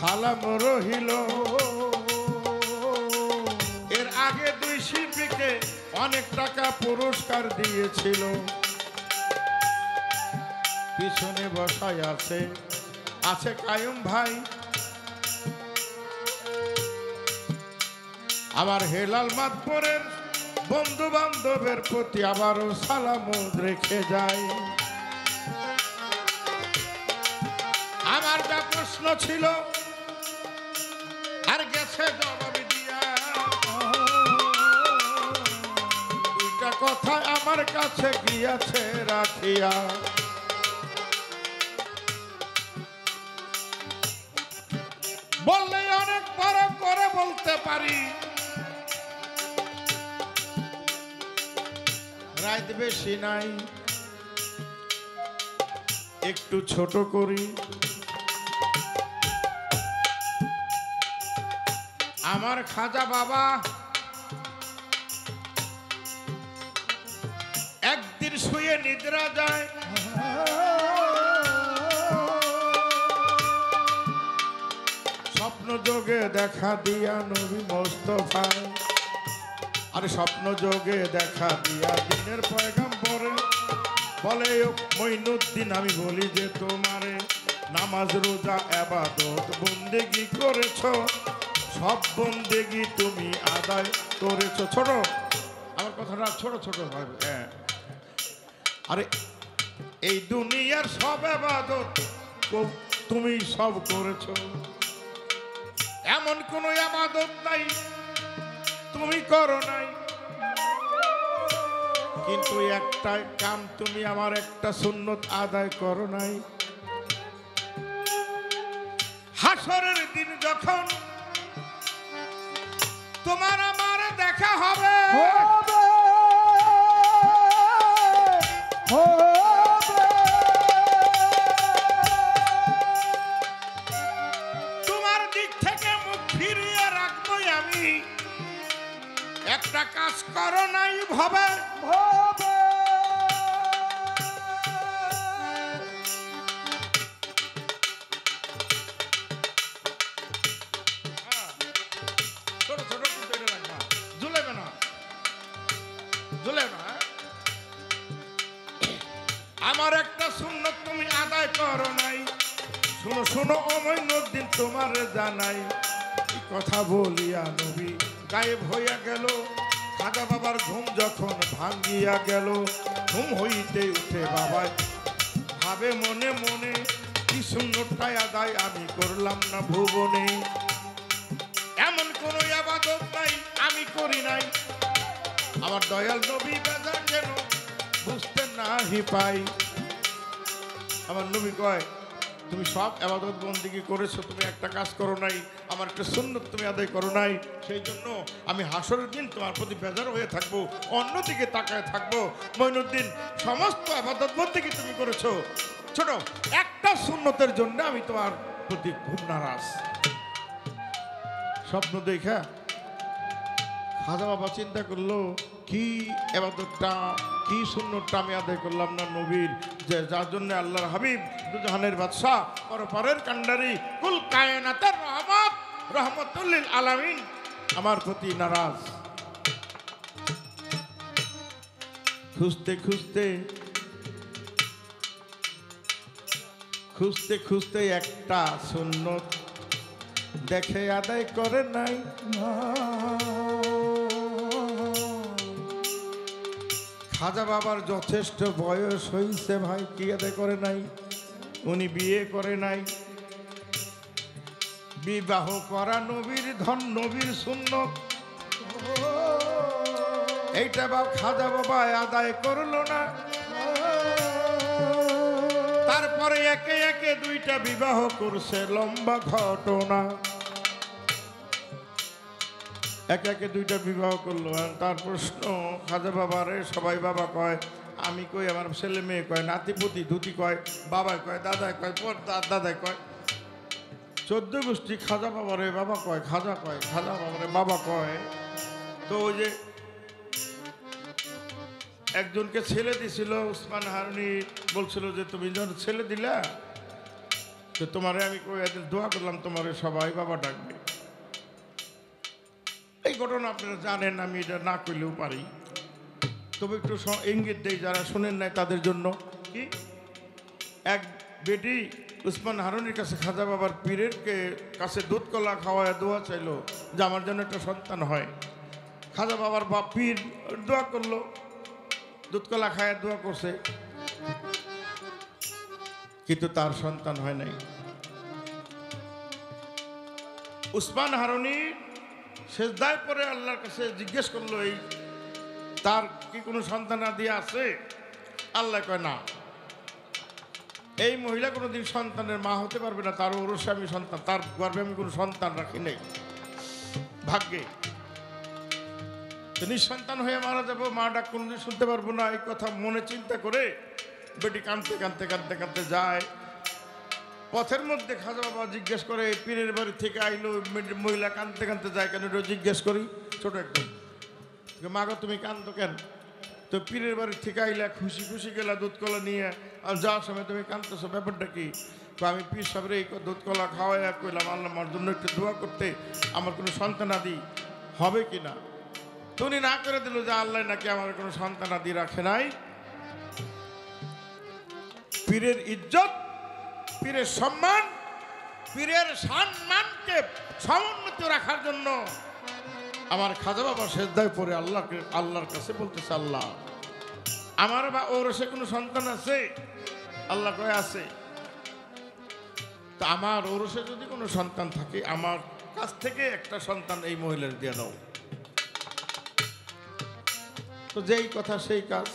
সালাম রহিল। এর আগে দুই শিল্পীকে অনেক টাকা পুরস্কার দিয়েছিল। পিছনে বসায় আছে কায়ুম ভাই। আমার হেলাল মাতবরের বন্ধু বান্ধবের প্রতি আবারও সালাম রেখে যায়। আমার যা প্রশ্ন ছিল আর গেছে জবাব দিয়া, দুইটা কথা আমার কাছে গিয়াছে রাখিয়া। বললে অনেক বড় করে বলতে পারি, রাত বেশি নাই, একটু ছোট করি। আমার খাজা বাবা একদিন শুয়ে নিদ্রা যায়, স্বপ্ন যোগে দেখা দিয়া নবী মোস্তফায়। আরে স্বপ্ন যোগে দেখা দিয়া দিনের পয়গম্বরে বলে, মঈনুদ্দিন আমি বলি যে তোমারে নামাজ রোজা ইবাদত বন্দেগী করেছো, সব বন্দেগী তুমি আদায় করেছো। ছোট আমার কথাটা ছোট ছোট হয়। হ্যাঁ, আরে এই দুনিয়ার সব ইবাদত তুমি সব করেছো, এমন কোন ইবাদত নাই তুমি করো নাই। কিন্তু একটা কাম তুমি আমার একটা সুন্নত আদায় করো নাই। হাসরের দিন যখন তোমার আমার দেখা হবে, তোমার দিক থেকে মুখ ফিরিয়ে রাখবো আমি। একটা কাজ করো নাই ভাবে, ছোট ছোট রাখবা, ঝুলেবে না, ঝুলেবে না। আমার একটা সুন্নত তুমি আদায় করো নাই। শুনো শুনো ও মঈনুদ্দিন তোমারে জানাই, কথা বলিয়া নবী গায়েব হইয়া গেল। খাজা বাবার ঘুম যখন ভাঙ্গিয়া গেল, ঘুম হইতে উঠে বাবায় ভাবে মনে মনে, কি সুন্নতটা আদায় আমি করলাম না ভুবনে। এমন কোন ইবাদত নাই আমি করি নাই, আমার দয়াল নবী বেজার যেন বুঝতে নাহি পাই। আমার নবী কয়, তুমি সব ইবাদত বন্দেগী করেছো, তুমি একটা কাজ করো নাই, আমার একটা সুন্নত তুমি আদায় করো নাই। সেই জন্য আমি হাসরের দিন তোমার প্রতি বেজার হয়ে থাকবো, অন্যদিকে তাকায় থাকবো। মঈনুদ্দিন সমস্ত ইবাদত বন্দেগী তুমি করেছো, ছোট একটা সুন্নতের জন্য আমি তোমার প্রতি খুব নারাজ। স্বপ্ন দেখা খাজা বাবা চিন্তা করলো, কি ইবাদতটা কি সুন্নতটা আমি আদায় করলাম না নবীর, যে যার জন্য আল্লাহর হাবিব দুজাহানের বাদশাহ পরপারের কান্ডারি কুল কায়নাতের রহমত রহমতুল লিল আলামিন আমার প্রতি নারাজ। খুঁজতে খুঁজতে খুঁজতে খুঁজতে একটা সুন্নত দেখে আদায় করে নাই। খাজা বাবার যথেষ্ট বয়স হয়েছে ভাই, কি আদায় করে নাই? উনি বিয়ে করে নাই। বিবাহ করা নবীর ধন, নবীর সুন্নত, এইটা খাজা বাবা আদায় করলো না। তারপরে একে একে দুইটা বিবাহ করছে, লম্বা ঘটনা। একে একে দুইটা বিবাহ করলো। তার প্রশ্ন খাজা বাবারে সবাই বাবা কয়, আমি কই আমার ছেলে মেয়ে কয়, নাতিপুতি ধুতি কয়, বাবাই কয়, দাদাই কয়, দাদাই কয়, 14 গোষ্ঠী খাজা বাবারে বাবা কয়, খাজা কয়, খাজা বাবারে বাবা কয়। তো ওই যে একজনকে ছেলে দিছিল, উসমান হারুনি বলছিল যে তুমি যখন ছেলে দিলা তো তোমারে আমি দোয়া করলাম, তোমারে সবাই বাবা ডাকবে। এই ঘটনা আপনারা জানেন, আমি এটা না করলেও পারি, তবে একটু ইঙ্গিত দেই যারা শোনেন নাই তাদের জন্য। কি এক বেটি উসমান হারুনির কাছে খাজা বাবার পীরের কাছে দুধ কলা খাওয়ায় দোয়া চাইলো যে আমার জন্য একটা সন্তান হয়। খাজা বাবার বাপ পীর দোয়া করলো, দুধ কলা খায় দোয়া করছে, কিন্তু তার সন্তান হয় নাই। উসমান হারুনি সেজদায় পরে আল্লাহর কাছে জিজ্ঞেস করলো, এই তার কি কোনো সন্তান আদি আছে? আল্লাহ কয় না, এই মহিলা কোনোদিন সন্তানের মা হতে পারবে না, তার ওরসে আমি সন্তান, তার গর্ভে আমি কোনো সন্তান রাখি নাই, ভাগ্যে। তো নিঃসন্তান হয়ে মারা যাবো, মা ডাক কোনোদিন শুনতে পারবো না, এই কথা মনে চিন্তা করে বেটি কাঁদতে কাঁদতে কাঁদতে কাঁদতে যায়। পথের মধ্যে খাজা বাবা জিজ্ঞেস করে, পীরের বাড়ি থেকে আইলো, মহিলা কাঁদতে কাঁদতে যায় কেন? জিজ্ঞেস করি ছোট একদম, মা গো তুমি কাঁদতো কেন? তো পীরের বাড়ি থেকে আইলা, খুশি খুশি গেলা দুধ কলা নিয়ে, আর যাওয়ার সময় তুমি কাঁদতেছো, ব্যাপারটা কি? তো আমি পীর সাহেবের এই দুধ কলা খাওয়াইয়া কইলাম আল্লাহ আমার জন্য একটু দোয়া করতে, আমার কোনো সন্তান আদি হবে কি না। তো উনি না করে দিল যে আল্লাহ নাকি আমার কোনো সন্তান আদি রাখে নাই। পীরের ইজ্জত, পীরের সম্মান, পীরের সম্মানকে সমুন্নত রাখার জন্য আমার খাজা বাবা সেজদায় পড়ে আল্লাহর কাছে বলতেছে, আল্লাহ আমার বা ওর সে কোনো সন্তান আছে? আল্লাহ কয়ে আছে। তা আমার ওরসে যদি কোনো সন্তান থাকে, আমার কাছ থেকে একটা সন্তান এই মহিলার দিয়ে দাও। তো যেই কথা সেই কাজ।